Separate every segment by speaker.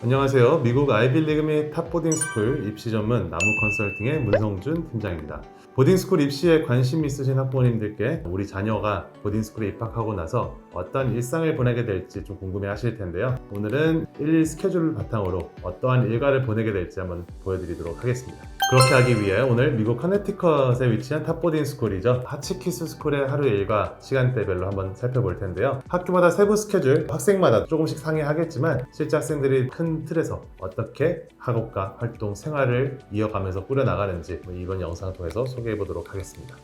Speaker 1: 안녕하세요. 미국 아이빌리그 및 탑 보딩스쿨 입시 전문 나무 컨설팅의 문성준 팀장입니다. 보딩스쿨 입시에 관심 있으신 학부모님들께 우리 자녀가 보딩스쿨에 입학하고 나서 어떤 일상을 보내게 될지 좀 궁금해 하실 텐데요. 오늘은 일일 스케줄을 바탕으로 어떠한 일과를 보내게 될지 한번 보여드리도록 하겠습니다. 그렇게 하기 위해 오늘 미국 커네티컷에 위치한 탑 보딩스쿨이죠. 하치키스 스쿨의 하루 일과 시간대별로 한번 살펴볼 텐데요. 학교마다 세부 스케줄, 학생마다 조금씩 상이하겠지만 실제 학생들이 큰 틀에서 어떻게 학업과 활동, 생활을 이어가면서 꾸려나가는지 이번 영상을 통해서 소개해 보도록 하겠습니다.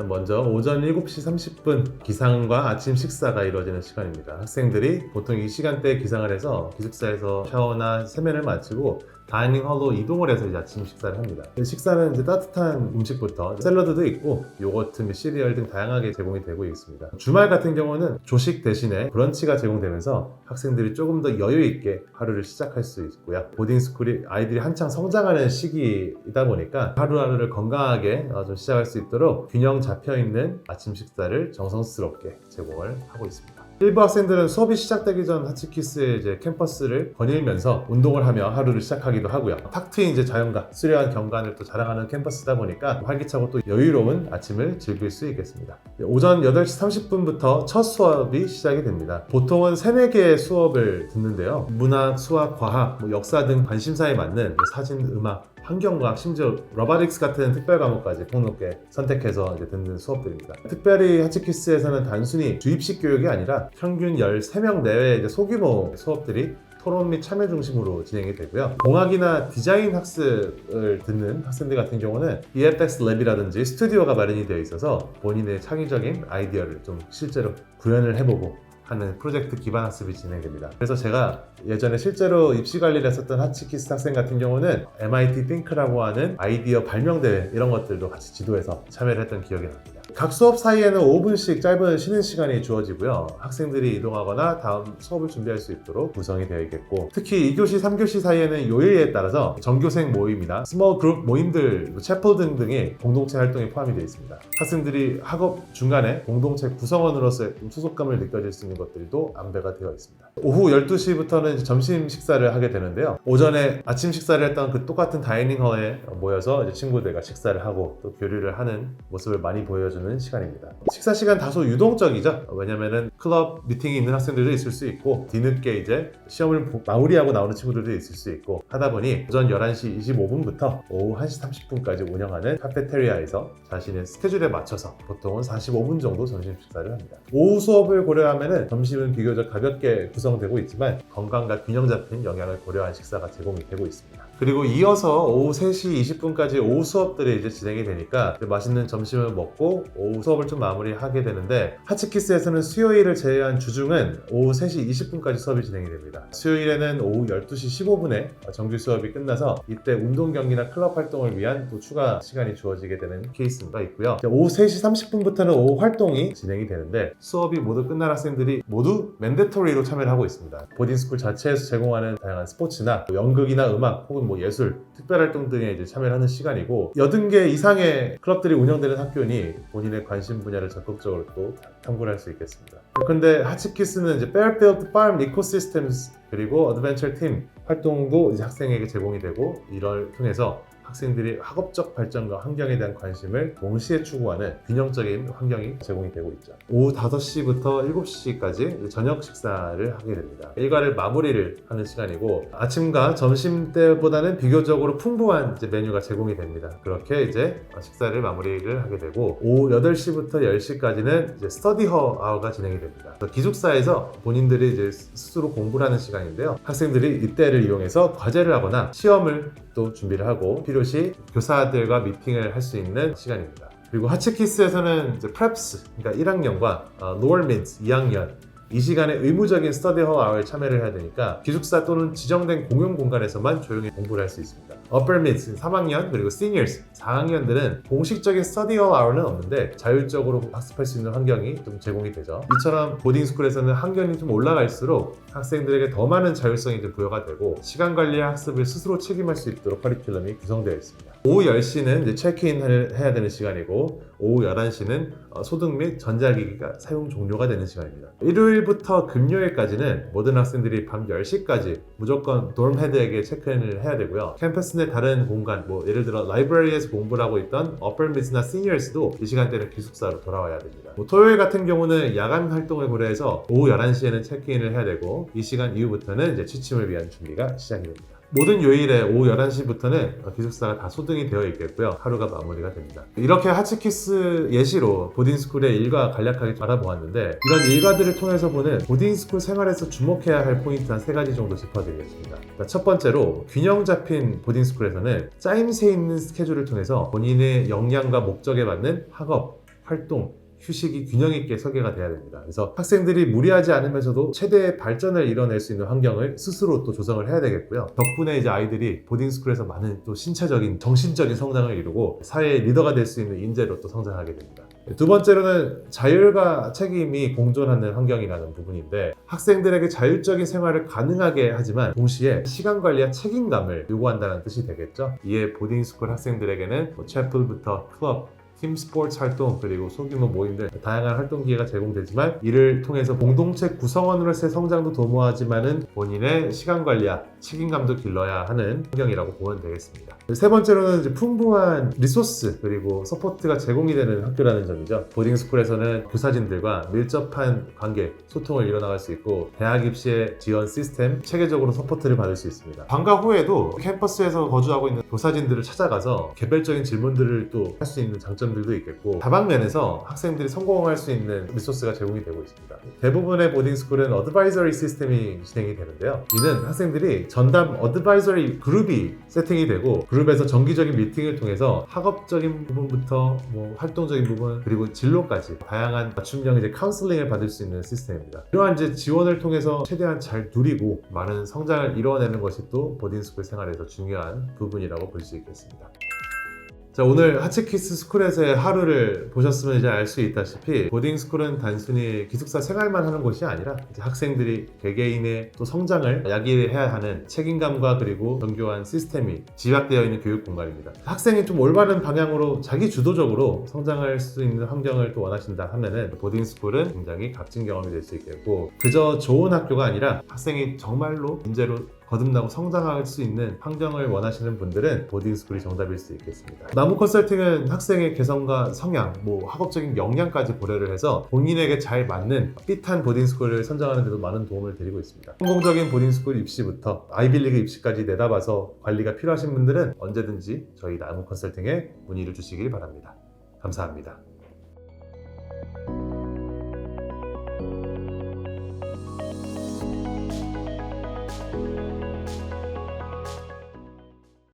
Speaker 1: 먼저 오전 7시 30분 기상과 아침 식사가 이루어지는 시간입니다. 학생들이 보통 이 시간대에 기상을 해서 기숙사에서 샤워나 세면을 마치고 다이닝 홀로 이동을 해서 이제 아침 식사를 합니다. 식사는 이제 따뜻한 음식부터 샐러드도 있고 요거트 및 시리얼 등 다양하게 제공이 되고 있습니다. 주말 같은 경우는 조식 대신에 브런치가 제공되면서 학생들이 조금 더 여유 있게 하루를 시작할 수 있고요. 보딩스쿨이 아이들이 한창 성장하는 시기이다 보니까 하루하루를 건강하게 좀 시작할 수 있도록 균형 잡혀있는 아침 식사를 정성스럽게 제공을 하고 있습니다. 일부 학생들은 수업이 시작되기 전 하치키스의 이제 캠퍼스를 거닐면서 운동을 하며 하루를 시작하기도 하고요. 탁 트인 이제 자연과 수려한 경관을 또 자랑하는 캠퍼스다 보니까 활기차고 또 여유로운 아침을 즐길 수 있겠습니다. 오전 8시 30분부터 첫 수업이 시작이 됩니다. 보통은 3-4개의 수업을 듣는데요. 문학, 수학, 과학, 역사 등 관심사에 맞는 사진, 음악, 환경과학, 심지어 로보틱스 같은 특별 과목까지 폭넓게 선택해서 이제 듣는 수업들입니다. 특별히 하치키스에서는 단순히 주입식 교육이 아니라 평균 13명 내외의 이제 소규모 수업들이 토론 및 참여 중심으로 진행이 되고요. 공학이나 디자인 학습을 듣는 학생들 같은 경우는 EFX 랩이라든지 스튜디오가 마련이 되어 있어서 본인의 창의적인 아이디어를 좀 실제로 구현을 해보고 하는 프로젝트 기반 학습이 진행됩니다. 그래서 제가 예전에 실제로 입시 관리를 했었던 하치키스 학생 같은 경우는 MIT Think라고 하는 아이디어 발명대회 이런 것들도 같이 지도해서 참여를 했던 기억이 납니다. 각 수업 사이에는 5분씩 짧은 쉬는 시간이 주어지고요. 학생들이 이동하거나 다음 수업을 준비할 수 있도록 구성이 되어 있겠고, 특히 2교시, 3교시 사이에는 요일에 따라서 전교생 모임이나 스몰 그룹 모임들, 채플 등등의 공동체 활동이 포함이 되어 있습니다. 학생들이 학업 중간에 공동체 구성원으로서의 소속감을 느껴질 수 있는 것들도 안배가 되어 있습니다. 오후 12시부터는 점심 식사를 하게 되는데요. 오전에 아침 식사를 했던 그 똑같은 다이닝홀에 모여서 이제 친구들과 식사를 하고 또 교류를 하는 모습을 많이 보여주는 시간입니다. 식사 시간 다소 유동적이죠. 왜냐면은 클럽 미팅이 있는 학생들도 있을 수 있고 뒤늦게 이제 시험을 마무리하고 나오는 친구들도 있을 수 있고 하다 보니 오전 11시 25분부터 오후 1시 30분까지 운영하는 카페테리아에서 자신의 스케줄에 맞춰서 보통은 45분 정도 점심 식사를 합니다. 오후 수업을 고려하면은 점심은 비교적 가볍게 구성되고 있지만 건강과 균형 잡힌 영양을 고려한 식사가 제공이 되고 있습니다. 그리고 이어서 오후 3시 20분까지 오후 수업들이 이제 진행이 되니까 맛있는 점심을 먹고 오후 수업을 좀 마무리하게 되는데, 하치키스에서는 수요일을 제외한 주중은 오후 3시 20분까지 수업이 진행이 됩니다. 수요일에는 오후 12시 15분에 정규 수업이 끝나서 이때 운동 경기나 클럽 활동을 위한 또 추가 시간이 주어지게 되는 케이스가 있고요. 오후 3시 30분부터는 오후 활동이 진행이 되는데 수업이 모두 끝난 학생들이 모두 맨데토리로 참여를 하고 있습니다. 보딩스쿨 자체에서 제공하는 다양한 스포츠나 연극이나 음악 혹은 예술, 특별활동 등에 이제 참여를 하는 시간이고, 80개 이상의 클럽들이 운영되는 학교니 본인의 관심 분야를 적극적으로 또 탐구를 할 수 있겠습니다. 그런데 하치키스는 이제 Fairfield Farm Ecosystems 그리고 Adventure Team 활동도 이제 학생에게 제공이 되고, 이를 통해서 학생들이 학업적 발전과 환경에 대한 관심을 동시에 추구하는 균형적인 환경이 제공이 되고 있죠. 오후 5시부터 7시까지 저녁 식사를 하게 됩니다. 일과를 마무리를 하는 시간이고, 아침과 점심 때보다는 비교적으로 풍부한 이제 메뉴가 제공이 됩니다. 그렇게 이제 식사를 마무리를 하게 되고, 오후 8시부터 10시까지는 이제 스터디 아워가 진행이 됩니다. 기숙사에서 본인들이 이제 스스로 공부를 하는 시간인데요. 학생들이 이때를 이용해서 과제를 하거나 시험을 또 준비를 하고 필요시 교사들과 미팅을 할 수 있는 시간입니다. 그리고 하치키스에서는 이제 프랩스, 그러니까 1학년과 로얼 미드 2학년 이 시간에 의무적인 스터디 아워에 참여를 해야 되니까 기숙사 또는 지정된 공용 공간에서만 조용히 공부를 할 수 있습니다. upper mid 3학년 그리고 seniors 4학년들은 공식적인 스터디 아워는 없는데 자율적으로 학습할 수 있는 환경이 좀 제공이 되죠. 이처럼 보딩스쿨에서는 학년이 좀 올라갈수록 학생들에게 더 많은 자율성이 좀 부여가 되고 시간 관리와 학습을 스스로 책임할 수 있도록 커리큘럼이 구성되어 있습니다. 오후 10시는 이제 체크인을 해야 되는 시간이고 오후 11시는 소득 및 전자기기가 사용 종료가 되는 시간입니다. 일요일부터 금요일까지는 모든 학생들이 밤 10시까지 무조건 dorm 헤드에게 체크인을 해야 되고요. 캠퍼스 내 다른 공간, 뭐 예를 들어 라이브러리에서 공부를 하고 있던 upper mids나 seniors,도 이 시간대는 기숙사로 돌아와야 됩니다. 뭐 토요일 같은 경우는 야간 활동을 고려해서 오후 11시에는 체크인을 해야 되고 이 시간 이후부터는 이제 취침을 위한 준비가 시작이 됩니다. 모든 요일에 오후 11시부터는 기숙사가 다 소등이 되어 있겠고요. 하루가 마무리가 됩니다. 이렇게 하츠키스 예시로 보딩스쿨의 일과 간략하게 알아보았는데 이런 일과들을 통해서 보는 보딩스쿨 생활에서 주목해야 할 포인트 한 3가지 정도 짚어드리겠습니다. 첫 번째로 균형 잡힌 보딩스쿨에서는 짜임새 있는 스케줄을 통해서 본인의 역량과 목적에 맞는 학업, 활동, 휴식이 균형 있게 설계가 돼야 됩니다. 그래서 학생들이 무리하지 않으면서도 최대의 발전을 이뤄낼 수 있는 환경을 스스로 또 조성을 해야 되겠고요. 덕분에 이제 아이들이 보딩스쿨에서 많은 또 신체적인, 정신적인 성장을 이루고 사회의 리더가 될 수 있는 인재로 또 성장하게 됩니다. 두 번째로는 자율과 책임이 공존하는 환경이라는 부분인데 학생들에게 자율적인 생활을 가능하게 하지만 동시에 시간 관리와 책임감을 요구한다는 뜻이 되겠죠. 이에 보딩스쿨 학생들에게는 채플부터 클럽, 팀 스포츠 활동 그리고 소규모 모임들 다양한 활동 기회가 제공되지만 이를 통해서 공동체 구성원으로서의 성장도 도모하지만은 본인의 시간 관리와 책임감도 길러야 하는 환경이라고 보면 되겠습니다. 세 번째로는 이제 풍부한 리소스 그리고 서포트가 제공이 되는 학교라는 점이죠. 보딩스쿨에서는 교사진들과 밀접한 관계, 소통을 이뤄나갈 수 있고 대학 입시의 지원 시스템, 체계적으로 서포트를 받을 수 있습니다. 방과 후에도 캠퍼스에서 거주하고 있는 교사진들을 찾아가서 개별적인 질문들을 또 할 수 있는 장점들도 있겠고 다방면에서 학생들이 성공할 수 있는 리소스가 제공이 되고 있습니다. 대부분의 보딩스쿨은 어드바이저리 시스템이 진행이 되는데요. 이는 학생들이 전담 어드바이저리 그룹이 세팅이 되고 그룹에서 정기적인 미팅을 통해서 학업적인 부분부터 뭐 활동적인 부분 그리고 진로까지 다양한 맞춤형 이제 카운슬링을 받을 수 있는 시스템입니다. 이러한 이제 지원을 통해서 최대한 잘 누리고 많은 성장을 이뤄내는 것이 또 보딩스쿨 생활에서 중요한 부분이라고 볼 수 있겠습니다. 자, 오늘 하츠키스 스쿨에서의 하루를 보셨으면 이제 알 수 있다시피 보딩스쿨은 단순히 기숙사 생활만 하는 곳이 아니라 이제 학생들이 개개인의 또 성장을 야기해야 하는 책임감과 그리고 정교한 시스템이 집약되어 있는 교육 공간입니다. 학생이 좀 올바른 방향으로 자기 주도적으로 성장할 수 있는 환경을 또 원하신다 하면은 보딩스쿨은 굉장히 값진 경험이 될 수 있겠고 그저 좋은 학교가 아니라 학생이 정말로 인재로 거듭나고 성장할 수 있는 환경을 원하시는 분들은 보딩스쿨이 정답일 수 있겠습니다. 나무 컨설팅은 학생의 개성과 성향, 학업적인 역량까지 고려를 해서 본인에게 잘 맞는 핏한 보딩스쿨을 선정하는 데도 많은 도움을 드리고 있습니다. 성공적인 보딩스쿨 입시부터 아이빌리그 입시까지 내다봐서 관리가 필요하신 분들은 언제든지 저희 나무 컨설팅에 문의를 주시길 바랍니다. 감사합니다.